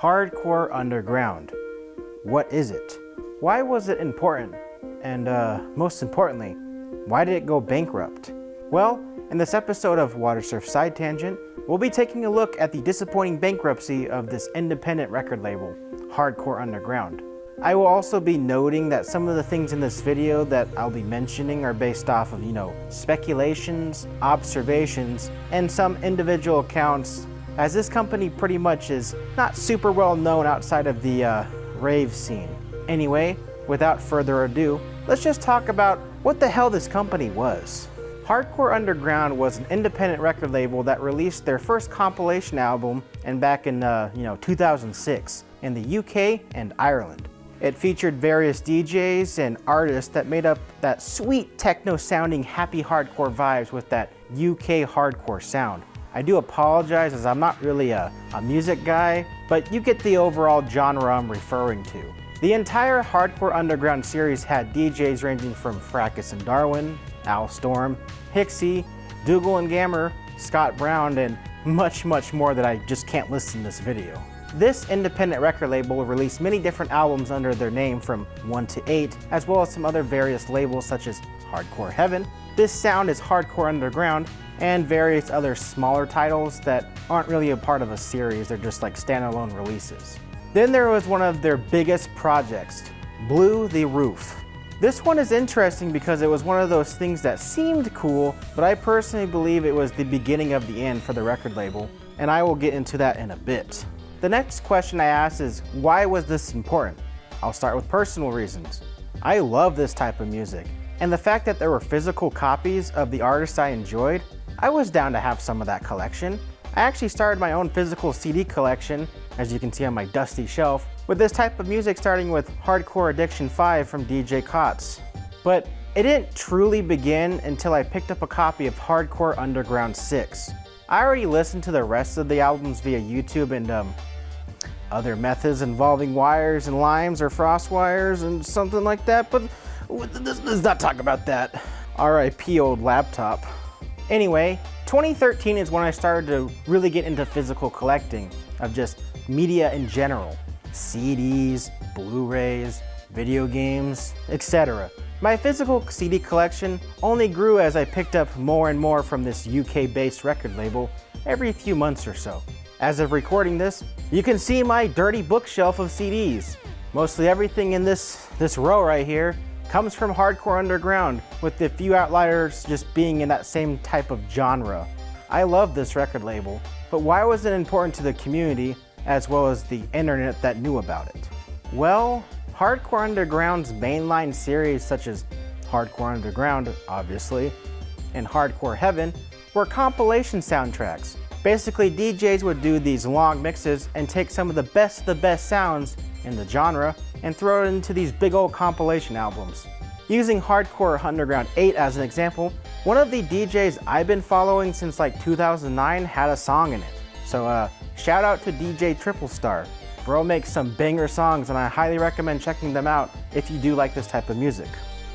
Hardcore underground. What is it? Why was it important? And most importantly, why did it go bankrupt? Well, in this episode of Watersurf Side Tangent, we'll be taking a look at the disappointing bankruptcy of this independent record label, Hardcore Underground. I will also be noting that some of the things in this video that I'll be mentioning are based off of, speculations, observations, and some individual accounts, as this company pretty much is not super well known outside of the rave scene. Anyway, without further ado, let's just talk about what the hell this company was. Hardcore Underground was an independent record label that released their first compilation album back in 2006 in the UK and Ireland. It featured various DJs and artists that made up that sweet techno-sounding happy hardcore vibes with that UK hardcore sound. I do apologize as I'm not really a music guy, but you get the overall genre I'm referring to. The entire Hardcore Underground series had DJs ranging from Fracus and Darwin, Al Storm, Hixie, Dougal and Gammer, Scott Brown, and much more that I just can't list in this video. This independent record label released many different albums under their name from 1 to 8, as well as some other various labels such as Hardcore Heaven, This Sound is Hardcore Underground, and various other smaller titles that aren't really a part of a series, they're just like standalone releases. Then there was one of their biggest projects, Blu The Roof. This one is interesting because it was one of those things that seemed cool, but I personally believe it was the beginning of the end for the record label, and I will get into that in a bit. The next question I asked is, why was this important? I'll start with personal reasons. I love this type of music, and the fact that there were physical copies of the artists I enjoyed, I was down to have some of that collection. I actually started my own physical CD collection, as you can see on my dusty shelf, with this type of music starting with Hardcore Addiction 5 from DJ Kotz. But it didn't truly begin until I picked up a copy of Hardcore Underground 6. I already listened to the rest of the albums via YouTube and other methods involving wires and limes or frost wires and something like that, but let's not talk about that. RIP old laptop. Anyway, 2013 is when I started to really get into physical collecting of just media in general. CDs, Blu-rays, video games, etc. My physical CD collection only grew as I picked up more and more from this UK-based record label every few months or so. As of recording this, you can see my dirty bookshelf of CDs. Mostly everything in this row right here comes from Hardcore Underground, with the few outliers just being in that same type of genre. I love this record label, but why was it important to the community as well as the internet that knew about it? Well, Hardcore Underground's mainline series such as Hardcore Underground, obviously, and Hardcore Heaven were compilation soundtracks. Basically, DJs would do these long mixes and take some of the best sounds in the genre and throw it into these big old compilation albums. Using Hardcore Underground 8 as an example, one of the DJs I've been following since like 2009 had a song in it. So shout out to DJ Triple Star. Bro makes some banger songs and I highly recommend checking them out if you do like this type of music.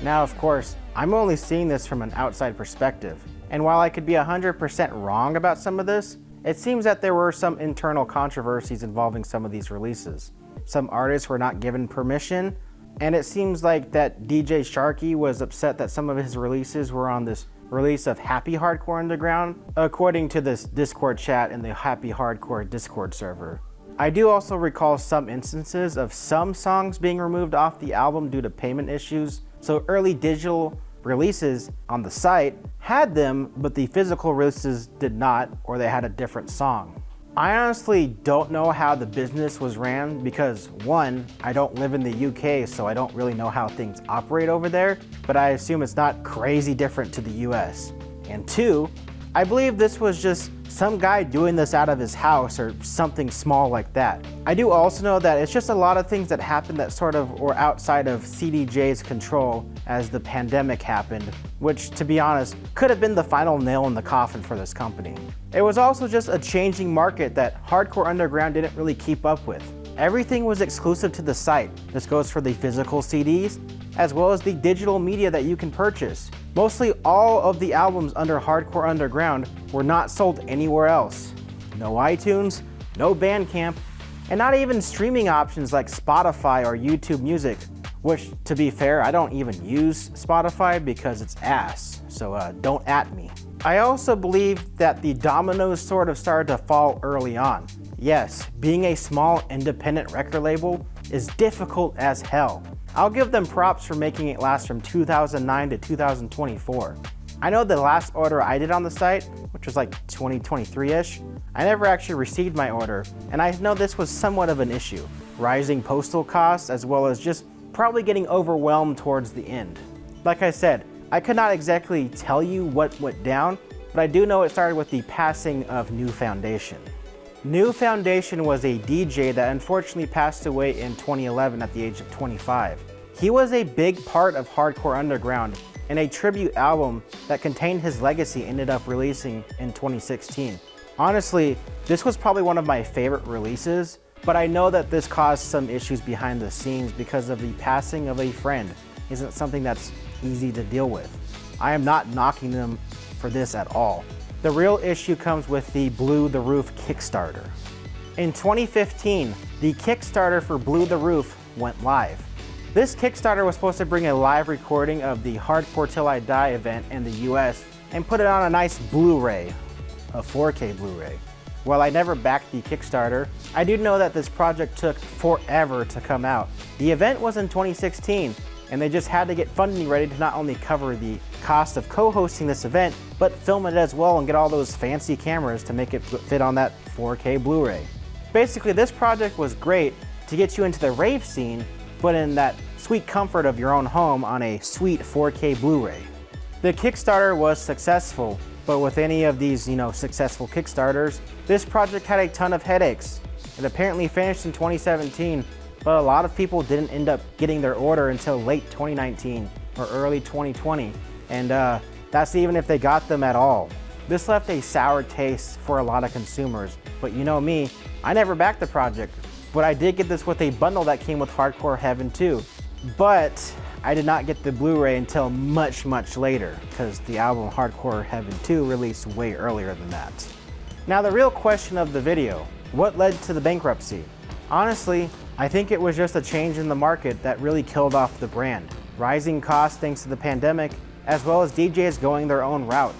Now of course, I'm only seeing this from an outside perspective. And while I could be 100% wrong about some of this, it seems that there were some internal controversies involving some of these releases. Some artists were not given permission, and it seems like that DJ Sharky was upset that some of his releases were on this release of Happy Hardcore Underground, according to this Discord chat in the Happy Hardcore Discord server. I do also recall some instances of some songs being removed off the album due to payment issues, so early digital releases on the site had them, but the physical releases did not, or they had a different song. I honestly don't know how the business was ran because, one, I don't live in the UK, so I don't really know how things operate over there, but I assume it's not crazy different to the US. And two, I believe this was just some guy doing this out of his house or something small like that. I do also know that it's just a lot of things that happened that sort of were outside of CDJ's control as the pandemic happened, which, to be honest, could have been the final nail in the coffin for this company. It was also just a changing market that Hardcore Underground didn't really keep up with. Everything was exclusive to the site. This goes for the physical CDs, as well as the digital media that you can purchase. Mostly all of the albums under Hardcore Underground were not sold anywhere else. No iTunes, no Bandcamp, And not even streaming options like Spotify or YouTube Music, which, to be fair, I don't even use Spotify because it's ass, so don't at me. I also believe that the dominoes sort of started to fall early on. Yes, being a small independent record label is difficult as hell. I'll give them props for making it last from 2009 to 2024. I know the last order I did on the site, which was like 2023-ish, I never actually received my order, and I know this was somewhat of an issue. Rising postal costs, as well as just probably getting overwhelmed towards the end. Like I said, I could not exactly tell you what went down, but I do know it started with the passing of New Foundation. New Foundation was a DJ that unfortunately passed away in 2011 at the age of 25. He was a big part of hardcore underground, and a tribute album that contained his legacy ended up releasing in 2016. Honestly, this was probably one of my favorite releases, but I know that this caused some issues behind the scenes because of the passing of a friend. Isn't something that's easy to deal with. I am not knocking them for this at all. The real issue comes with the Blu The Roof Kickstarter. In 2015, the Kickstarter for Blu The Roof went live. This Kickstarter was supposed to bring a live recording of the Hardcore Till I Die event in the US and put it on a nice Blu-ray, a 4K Blu-ray. While I never backed the Kickstarter, I do know that this project took forever to come out. The event was in 2016, and they just had to get funding ready to not only cover the cost of co-hosting this event, but film it as well and get all those fancy cameras to make it fit on that 4K Blu-ray. Basically, this project was great to get you into the rave scene, but in that sweet comfort of your own home on a sweet 4K Blu-ray. The Kickstarter was successful, but with any of these, successful Kickstarters, this project had a ton of headaches. It apparently finished in 2017, but a lot of people didn't end up getting their order until late 2019 or early 2020, and that's even if they got them at all. This left a sour taste for a lot of consumers, but you know me, I never backed the project, but I did get this with a bundle that came with Hardcore Heaven 2. But I did not get the Blu-ray until much, much later, because the album Hardcore Heaven 2 released way earlier than that. Now the real question of the video, what led to the bankruptcy? Honestly, I think it was just a change in the market that really killed off the brand. Rising costs thanks to the pandemic, as well as DJs going their own route.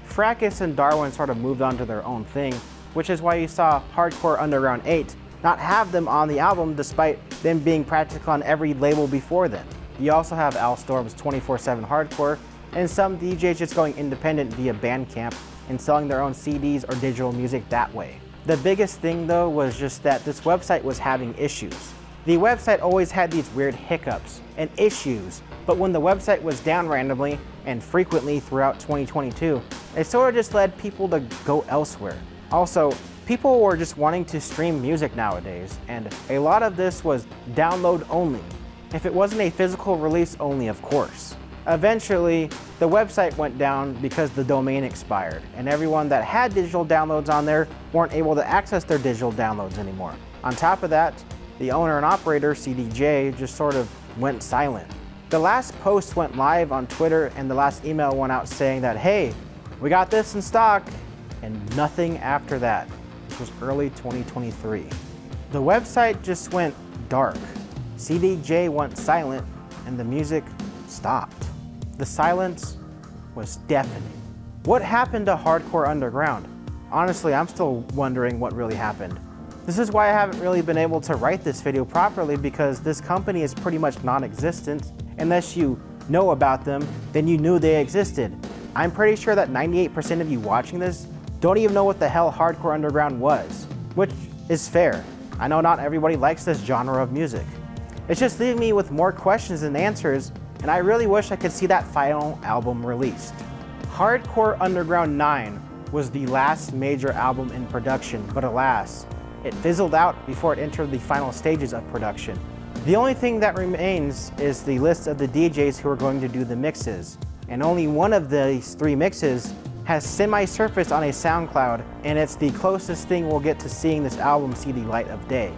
Fracus and Darwin sort of moved on to their own thing, which is why you saw Hardcore Underground 8 not have them on the album despite them being practically on every label before then. You also have Al Storm's 24/7 Hardcore, and some DJs just going independent via Bandcamp and selling their own CDs or digital music that way. The biggest thing though was just that this website was having issues. The website always had these weird hiccups and issues, but when the website was down randomly and frequently throughout 2022, it sort of just led people to go elsewhere. Also, people were just wanting to stream music nowadays, and a lot of this was download only. If it wasn't a physical release only, of course. Eventually, the website went down because the domain expired, and everyone that had digital downloads on there weren't able to access their digital downloads anymore. On top of that, the owner and operator, CDJ, just sort of went silent. The last post went live on Twitter, and the last email went out saying that, hey, we got this in stock, and nothing after that. This was early 2023. The website just went dark. CDJ went silent, and the music stopped. The silence was deafening. What happened to Hardcore Underground? Honestly, I'm still wondering what really happened. This is why I haven't really been able to write this video properly, because this company is pretty much non-existent. Unless you know about them, then you knew they existed. I'm pretty sure that 98% of you watching this don't even know what the hell Hardcore Underground was, which is fair. I know not everybody likes this genre of music. It's just leaving me with more questions than answers, and I really wish I could see that final album released. Hardcore Underground 9 was the last major album in production, but alas, it fizzled out before it entered the final stages of production. The only thing that remains is the list of the DJs who are going to do the mixes, and only one of these 3 mixes has semi-surfaced on a SoundCloud, and it's the closest thing we'll get to seeing this album see the light of day.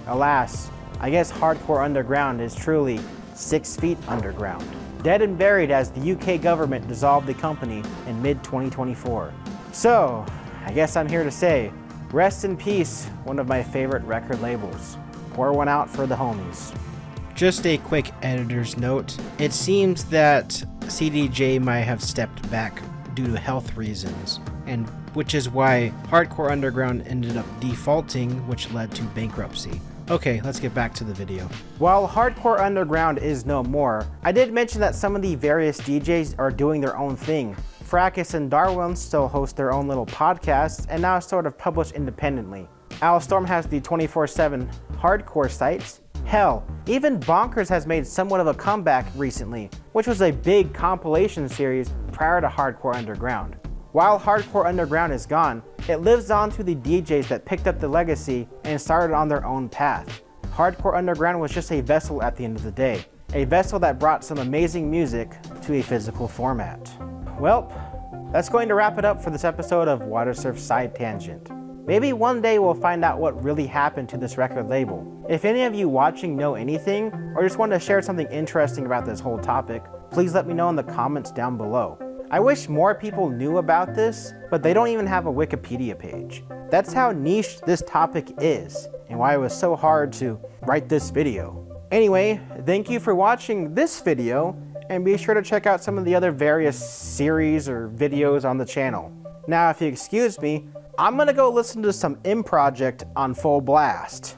Alas, I guess Hardcore Underground is truly 6 feet underground. Dead and buried as the UK government dissolved the company in mid-2024. So, I guess I'm here to say, Rest in peace, one of my favorite record labels. Pour one out for the homies. Just a quick editor's note. It seems that CDJ might have stepped back due to health reasons, and which is why Hardcore Underground ended up defaulting, which led to bankruptcy. Okay, let's get back to the video. While Hardcore Underground is no more, I did mention that some of the various DJs are doing their own thing. Fracus and Darwin still host their own little podcasts and now sort of publish independently. Al Storm has the 24/7 hardcore sites. Hell, even Bonkers has made somewhat of a comeback recently, which was a big compilation series prior to Hardcore Underground. While Hardcore Underground is gone, it lives on through the DJs that picked up the legacy and started on their own path. Hardcore Underground was just a vessel at the end of the day, a vessel that brought some amazing music to a physical format. Well, that's going to wrap it up for this episode of Watersurf Side Tangent. Maybe one day we'll find out what really happened to this record label. If any of you watching know anything, or just want to share something interesting about this whole topic, please let me know in the comments down below. I wish more people knew about this, but they don't even have a Wikipedia page. That's how niche this topic is, and why it was so hard to write this video. Anyway, thank you for watching this video, and be sure to check out some of the other various series or videos on the channel. Now, if you excuse me, I'm gonna go listen to some Project on full blast.